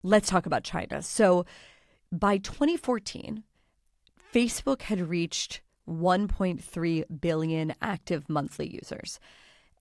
Let's talk about China. So by 2014, Facebook had reached 1.3 billion active monthly users.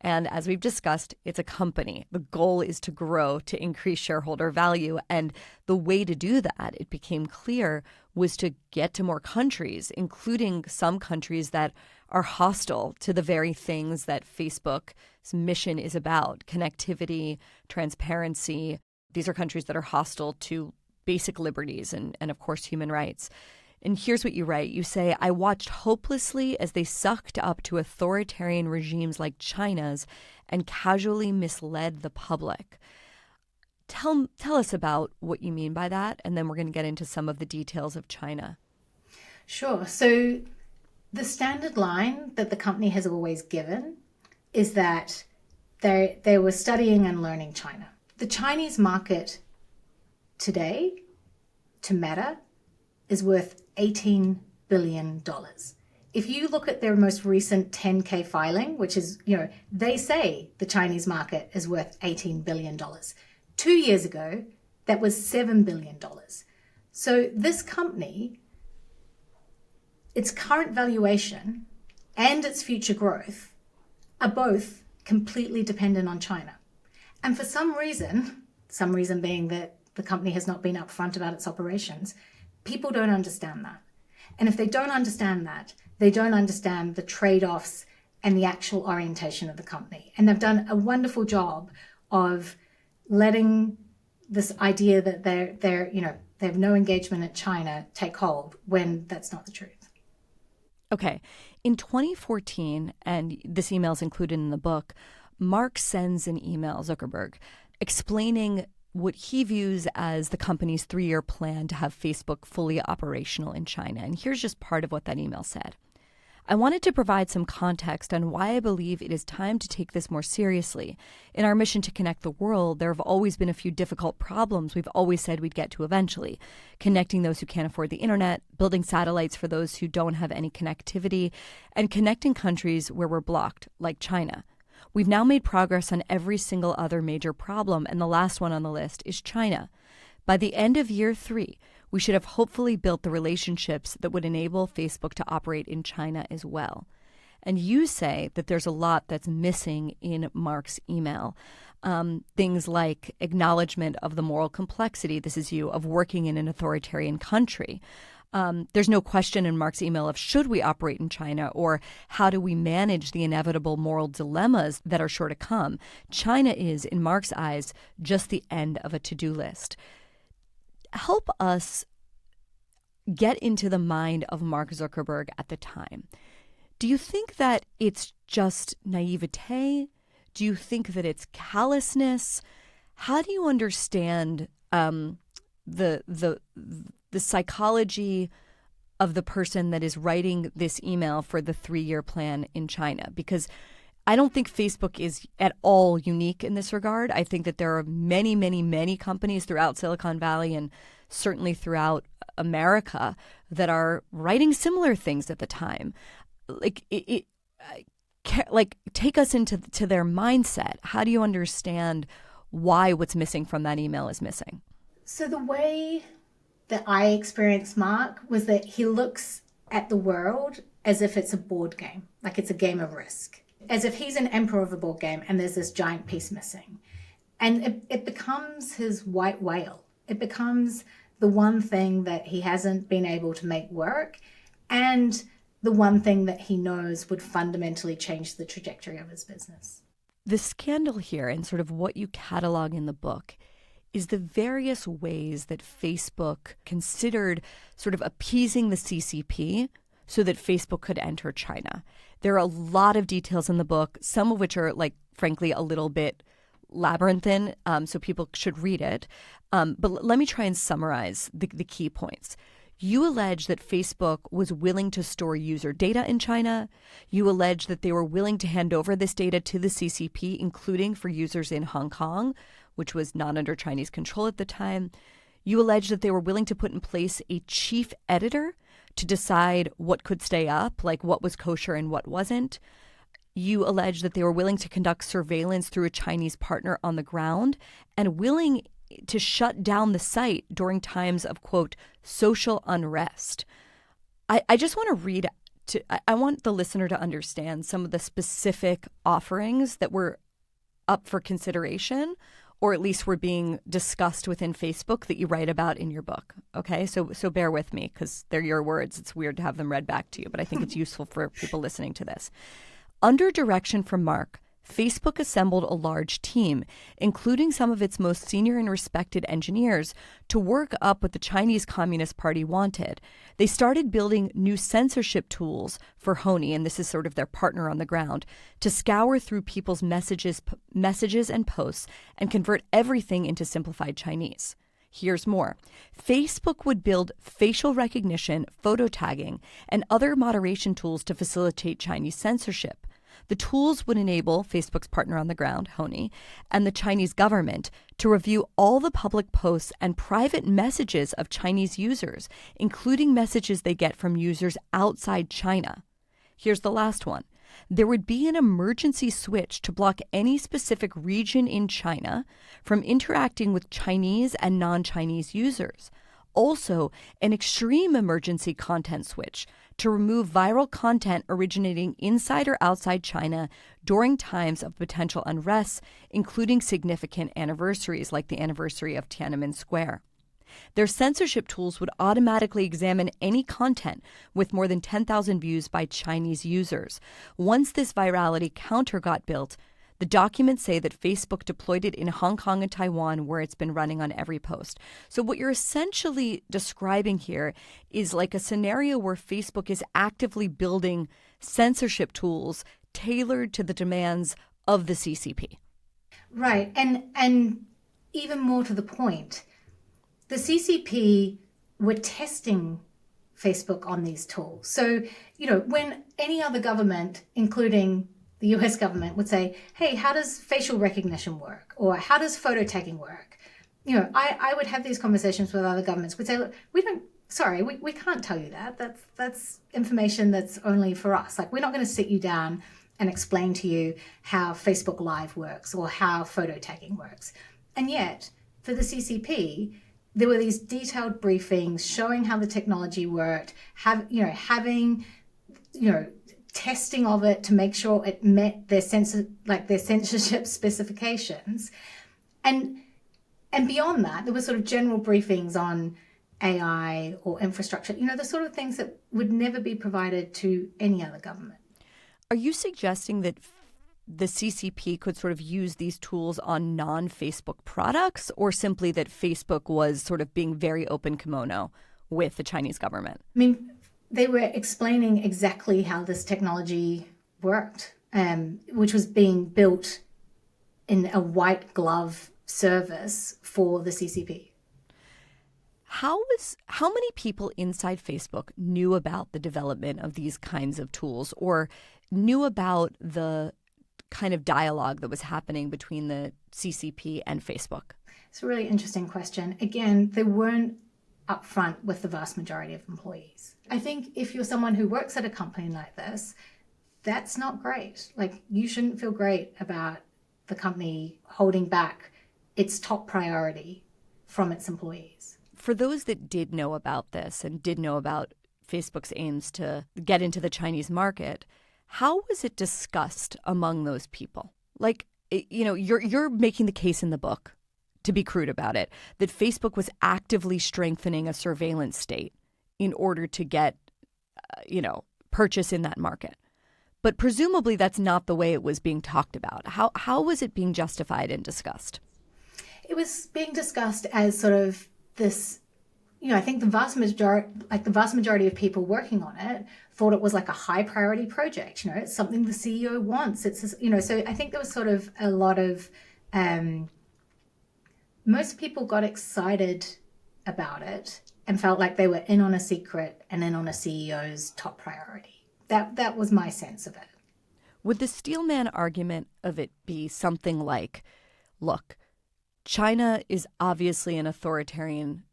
And as we've discussed, it's a company. The goal is to grow, to increase shareholder value. And the way to do that, it became clear, was to get to more countries, including some countries that are hostile to the very things that Facebook's mission is about: connectivity, transparency. These are countries that are hostile to basic liberties and of course, human rights. And here's what you write. You say, I watched hopelessly as they sucked up to authoritarian regimes like China's and casually misled the public. Tell us about what you mean by that, and then we're going to get into some of the details of China. Sure. So the standard line that the company has always given is that they were studying and learning China. The Chinese market today, to Meta, is worth $18 billion. If you look at their most recent 10K filing, which is, they say the Chinese market is worth $18 billion. 2 years ago, that was $7 billion. So this company, its current valuation and its future growth are both completely dependent on China. And for some reason being that the company has not been upfront about its operations, people don't understand that. And if they don't understand that, they don't understand the trade-offs and the actual orientation of the company. And they've done a wonderful job of letting this idea that they have no engagement in China take hold when that's not the truth. Okay. In 2014, and this email is included in the book, Mark sends an email, Zuckerberg, explaining what he views as the company's 3-year plan to have Facebook fully operational in China. And here's just part of what that email said. I wanted to provide some context on why I believe it is time to take this more seriously. In our mission to connect the world, there have always been a few difficult problems we've always said we'd get to eventually. Connecting those who can't afford the internet, building satellites for those who don't have any connectivity, and connecting countries where we're blocked, like China. We've now made progress on every single other major problem, and the last one on the list is China. By the end of year 3, we should have hopefully built the relationships that would enable Facebook to operate in China as well. And you say that there's a lot that's missing in Mark's email. Things like acknowledgement of the moral complexity, this is you, of working in an authoritarian country. There's no question in Mark's email of should we operate in China or how do we manage the inevitable moral dilemmas that are sure to come. China is, in Mark's eyes, just the end of a to-do list. Help us get into the mind of Mark Zuckerberg at the time. Do you think that it's just naivete? Do you think that it's callousness? How do you understand the psychology of the person that is writing this email for the 3-year plan in China? Because I don't think Facebook is at all unique in this regard. I think that there are many, many, many companies throughout Silicon Valley and certainly throughout America that are writing similar things at the time. Take us into their mindset. How do you understand why what's missing from that email is missing? So the way that I experienced Mark was that he looks at the world as if it's a board game, like it's a game of Risk, as if he's an emperor of a board game and there's this giant piece missing. And it becomes his white whale. It becomes the one thing that he hasn't been able to make work and the one thing that he knows would fundamentally change the trajectory of his business. The scandal here and sort of what you catalog in the book is the various ways that Facebook considered sort of appeasing the CCP so that Facebook could enter China. There are a lot of details in the book, some of which are, frankly, a little bit labyrinthine, so people should read it. But let me try and summarize the key points. You allege that Facebook was willing to store user data in China. You allege that they were willing to hand over this data to the CCP, including for users in Hong Kong, which was not under Chinese control at the time. You allege that they were willing to put in place a chief editor to decide what could stay up, like what was kosher and what wasn't. You allege that they were willing to conduct surveillance through a Chinese partner on the ground and willing to shut down the site during times of, quote, social unrest. I just want to I want the listener to understand some of the specific offerings that were up for consideration, or at least were being discussed within Facebook that you write about in your book. Okay, so bear with me because they're your words. It's weird to have them read back to you, but I think it's useful for people listening to this. Under direction from Mark, Facebook assembled a large team, including some of its most senior and respected engineers, to work up what the Chinese Communist Party wanted. They started building new censorship tools for Honey, and this is sort of their partner on the ground, to scour through people's messages and posts and convert everything into simplified Chinese. Here's more. Facebook would build facial recognition, photo tagging, and other moderation tools to facilitate Chinese censorship. The tools would enable Facebook's partner on the ground, Honey, and the Chinese government to review all the public posts and private messages of Chinese users, including messages they get from users outside China. Here's the last one. There would be an emergency switch to block any specific region in China from interacting with Chinese and non-Chinese users. Also, an extreme emergency content switch to remove viral content originating inside or outside China during times of potential unrest, including significant anniversaries like the anniversary of Tiananmen Square. Their censorship tools would automatically examine any content with more than 10,000 views by Chinese users. Once this virality counter got built, the documents say that Facebook deployed it in Hong Kong and Taiwan, where it's been running on every post. So what you're essentially describing here is like a scenario where Facebook is actively building censorship tools tailored to the demands of the CCP. Right. And even more to the point, the CCP were testing Facebook on these tools. So, when any other government, including the US government, would say, hey, how does facial recognition work? Or how does photo tagging work? I would have these conversations with other governments, would say, look, we can't tell you that. That's information that's only for us. Like, we're not going to sit you down and explain to you how Facebook Live works or how photo tagging works. And yet, for the CCP, there were these detailed briefings showing how the technology worked, having testing of it to make sure it met their censorship specifications. And beyond that, there were sort of general briefings on AI or infrastructure, the sort of things that would never be provided to any other government. Are you suggesting that the CCP could sort of use these tools on non-Facebook products, or simply that Facebook was sort of being very open kimono with the Chinese government? I mean, they were explaining exactly how this technology worked, which was being built in a white glove service for the CCP. How many people inside Facebook knew about the development of these kinds of tools, or knew about the kind of dialogue that was happening between the CCP and Facebook? It's a really interesting question. Again, they weren't upfront with the vast majority of employees. I think if you're someone who works at a company like this, that's not great. Like, you shouldn't feel great about the company holding back its top priority from its employees. For those that did know about this and did know about Facebook's aims to get into the Chinese market, how was it discussed among those people? Like, you're making the case in the book, to be crude about it, that Facebook was actively strengthening a surveillance state in order to get, purchase in that market. But presumably that's not the way it was being talked about. How was it being justified and discussed? It was being discussed as sort of this, I think the vast majority of people working on it thought it was like a high priority project. It's something the CEO wants. So I think there was sort of a lot of, most people got excited about it and felt like they were in on a secret and in on a CEO's top priority. That was my sense of it. Would the Steelman argument of it be something like, look, China is obviously an authoritarian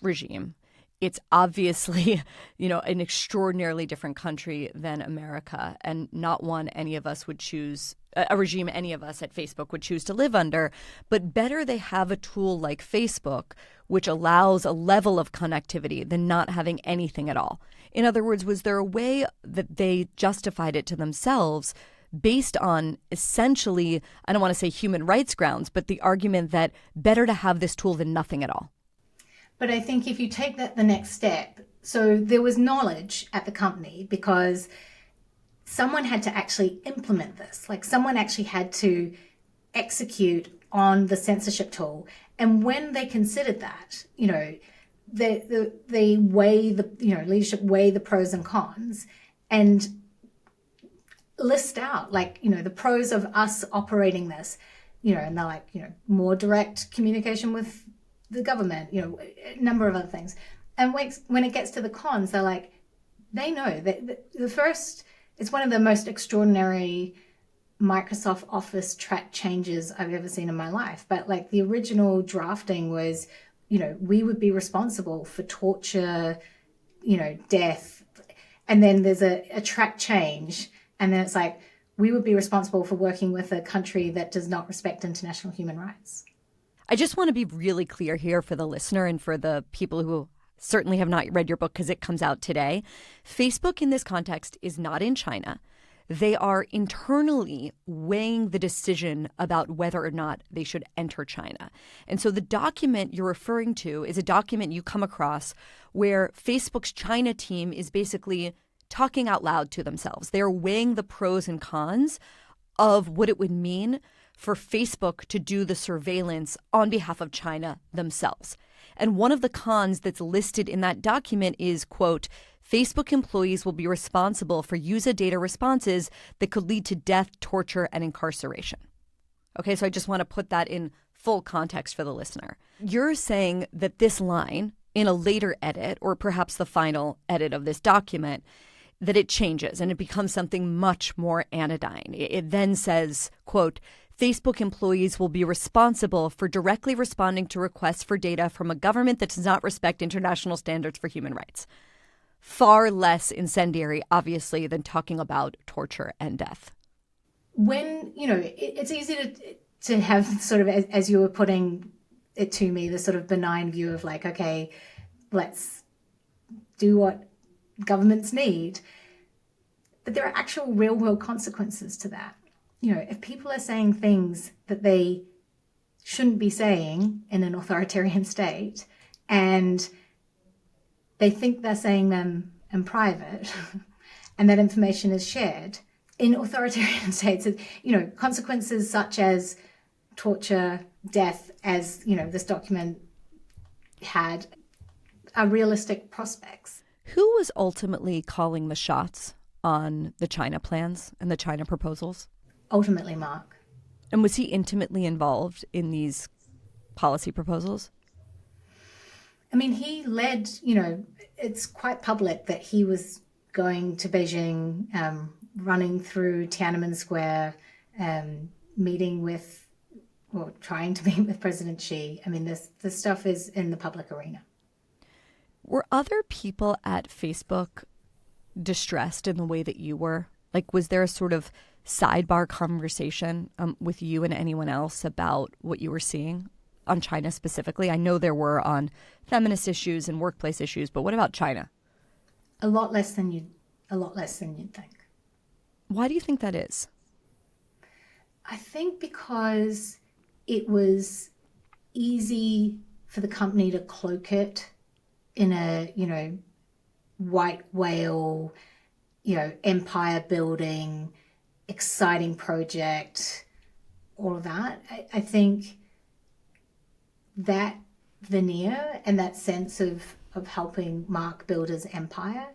regime. It's obviously, an extraordinarily different country than America, and not one any of us would choose, a regime any of us at Facebook would choose to live under. But better they have a tool like Facebook, which allows a level of connectivity, than not having anything at all. In other words, was there a way that they justified it to themselves based on essentially, I don't want to say human rights grounds, but the argument that better to have this tool than nothing at all? But I think if you take that the next step, so there was knowledge at the company because someone had to actually implement this. Like someone actually had to execute on the censorship tool. And when they considered that, they weigh the, leadership weigh the pros and cons and list out the pros of us operating this, and they're like, more direct communication with the government, a number of other things. And when it gets to the cons, they're like, they know that it's one of the most extraordinary Microsoft Office track changes I've ever seen in my life. But the original drafting was, we would be responsible for torture, death. And then there's a track change. And then it's like, we would be responsible for working with a country that does not respect international human rights. I just want to be really clear here for the listener and for the people who certainly have not read your book because it comes out today. Facebook in this context is not in China. They are internally weighing the decision about whether or not they should enter China. And so the document you're referring to is a document you come across where Facebook's China team is basically talking out loud to themselves. They're weighing the pros and cons of what it would mean for Facebook to do the surveillance on behalf of China themselves. And one of the cons that's listed in that document is, quote, Facebook employees will be responsible for user data responses that could lead to death, torture, and incarceration. Okay, so I just want to put that in full context for the listener. You're saying that this line in a later edit, or perhaps the final edit of this document, that it changes and it becomes something much more anodyne. It then says, quote, Facebook employees will be responsible for directly responding to requests for data from a government that does not respect international standards for human rights. Far less incendiary, obviously, than talking about torture and death. When, it's easy to have sort of, as you were putting it to me, the sort of benign view of okay, let's do what governments need. But there are actual real world consequences to that. If people are saying things that they shouldn't be saying in an authoritarian state and they think they're saying them in private and that information is shared in authoritarian states, consequences such as torture, death, as, this document had, are realistic prospects. Who was ultimately calling the shots on the China plans and the China proposals? Ultimately, Mark. And was he intimately involved in these policy proposals? I mean, he led, it's quite public that he was going to Beijing, running through Tiananmen Square, meeting with, or trying to meet with President Xi. I mean, this stuff is in the public arena. Were other people at Facebook distressed in the way that you were? Was there a sort of sidebar conversation with you and anyone else about what you were seeing on China specifically? I know there were on feminist issues and workplace issues, but what about China? A lot less than you'd think. Why do you think that is? I think because it was easy for the company to cloak it in a, white whale, empire building, exciting project, all of that. I think that veneer and that sense of helping Mark build his empire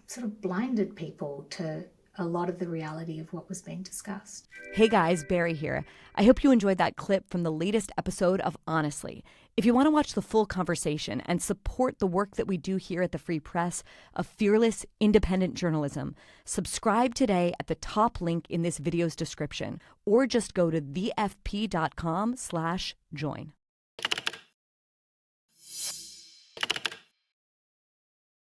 sort of blinded people to a lot of the reality of what was being discussed. Hey guys, Barry here. I hope you enjoyed that clip from the latest episode of Honestly. If you want to watch the full conversation and support the work that we do here at the Free Press of fearless, independent journalism, subscribe today at the top link in this video's description, or just go to thefp.com/join.